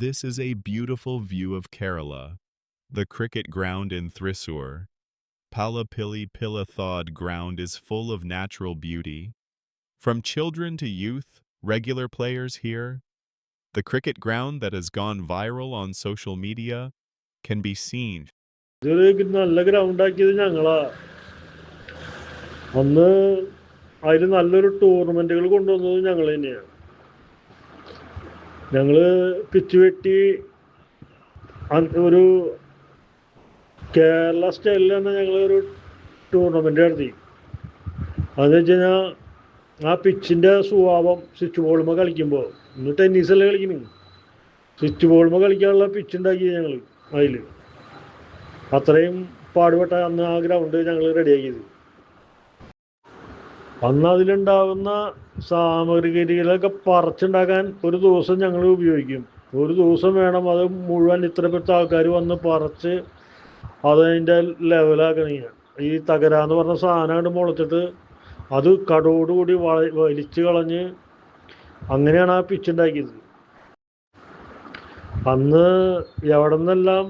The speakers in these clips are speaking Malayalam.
This is a beautiful view of Kerala, the cricket ground in Thrissur. Palapilli Pilathod ground is full of natural beauty. From children to youth, regular players here, the cricket ground that has gone viral on social media can be seen. ഇതൊരു നല്ല ഗ്രൗണ്ട് ആക്കിയത് ഞങ്ങളാ. അന്ന് അതിൽ നല്ലൊരു ടൂർണമെന്റുകൾ കൊണ്ടുവന്നത് ഞങ്ങൾ തന്നെയാണ്. ഞങ്ങള് പിച്ച് വെട്ടി ഒരു കേരള സ്റ്റൈലിൽ തന്നെ ഞങ്ങളൊരു ടൂർണമെന്റ് നടത്തി. അതെന്ന് വെച്ച് കഴിഞ്ഞാൽ ആ പിച്ചിന്റെ സ്വഭാവം സ്വിച്ച് ബോളുമ്പോൾ കളിക്കുമ്പോൾ, ഇന്ന് ടെന്നീസല്ലേ കളിക്കുന്നു, സ്വിച്ച് ബോളുമ്പോൾ കളിക്കാനുള്ള പിച്ച് ഉണ്ടാക്കി ഞങ്ങൾ. അതിൽ അത്രയും പാടുപെട്ട അന്ന് ആ ഗ്രൗണ്ട് ഞങ്ങൾ റെഡിയാക്കിയത്. അന്ന് അതിലുണ്ടാകുന്ന സാമഗ്രികളൊക്കെ പറിച്ചുണ്ടാക്കാൻ ഒരു ദിവസം ഞങ്ങൾ ഉപയോഗിക്കും. ഒരു ദിവസം വേണം അത് മുഴുവൻ ഇത്രപ്പെട്ട ആൾക്കാർ വന്ന് പറിച്ച് അതതിൻ്റെ ലെവലാക്കണമെങ്കിൽ. ഈ തകരാന്ന് പറഞ്ഞ സാധനം കണ്ട് മുളച്ചിട്ട് അത് കടോടുകൂടി വലിച്ചു കളഞ്ഞ് അങ്ങനെയാണ് ആ പിച്ച് ഉണ്ടാക്കിയത്. അന്ന് എവിടെ നിന്നെല്ലാം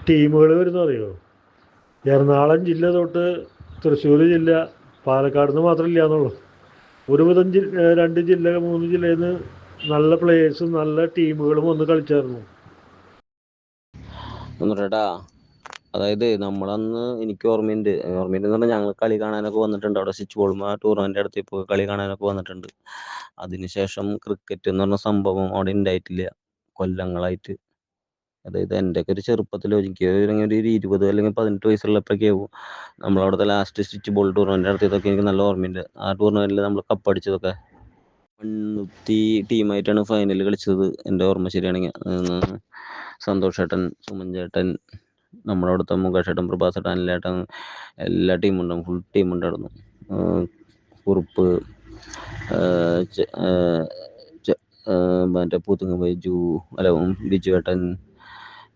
ടീമുകൾ വരുന്നറിയോ? എറണാകുളം ജില്ല തൊട്ട് തൃശ്ശൂർ ജില്ല, പാലക്കാട് നിന്ന് മാത്രമില്ല എന്നുള്ളൂ. ഒരുവിധം 2 ജില്ല 3 ജില്ലയിൽ നിന്ന് നല്ല പ്ലേയേഴ്സും നല്ല ടീമുകളും വന്ന് കളിച്ചായിരുന്നു. ഒന്നുകൂടെടാ, അതായത് നമ്മളന്ന് എനിക്ക് ഓർമ്മയുണ്ട് എന്ന് പറഞ്ഞാൽ ഞങ്ങൾ കളി കാണാനൊക്കെ വന്നിട്ടുണ്ട്. അവിടെ സ്വിച്ച് ബോളും ആ ടൂർണമെന്റ് നടത്തിയപ്പോൾ കളി കാണാനൊക്കെ വന്നിട്ടുണ്ട്. അതിനുശേഷം ക്രിക്കറ്റ് എന്ന് പറഞ്ഞ സംഭവം അവിടെ ഉണ്ടായിട്ടില്ല കൊല്ലങ്ങളായിട്ട്. അതായത് എൻ്റെയൊക്കെ ഒരു ചെറുപ്പത്തിൽ എനിക്ക് ഒരു 20 അല്ലെങ്കിൽ 18 വയസ്സുള്ളപ്പോഴേക്കും നമ്മളവിടുത്തെ ലാസ്റ്റ് സ്വിച്ച് ബോൾ ടൂർണമെന്റ് നടത്തിയതൊക്കെ എനിക്ക് നല്ല ഓർമ്മയുണ്ട്. ആ ടൂർണമെന്റിൽ നമ്മൾ കപ്പടിച്ചതൊക്കെ 150 ടീമായിട്ടാണ് ഫൈനൽ കളിച്ചത്, എൻ്റെ ഓർമ്മ ശരിയാണെങ്കിൽ. സന്തോഷ് ചേട്ടൻ, സുമൻ ചേട്ടൻ, നമ്മുടെ അവിടുത്തെ മുകേഷ് ചേട്ടൻ, പ്രഭാസ് ചേട്ടൻ, അനിലേട്ടൻ, എല്ലാ ടീമുണ്ടാവും, ഫുൾ ടീമുണ്ടായിരുന്നു. കുറുപ്പ്, മറ്റേ പൂത്തുങ്ങ ബൈജു, ബിജു ഏട്ടൻ,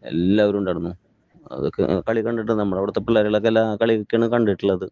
എല്ലാവരും ഉണ്ടായിരുന്നു. അതൊക്കെ കളി കണ്ടിട്ട് നമ്മുടെ അവിടുത്തെ പിള്ളേരുകളൊക്കെ എല്ലാ കളിയൊക്കെയാണ് കണ്ടിട്ടുള്ളത്.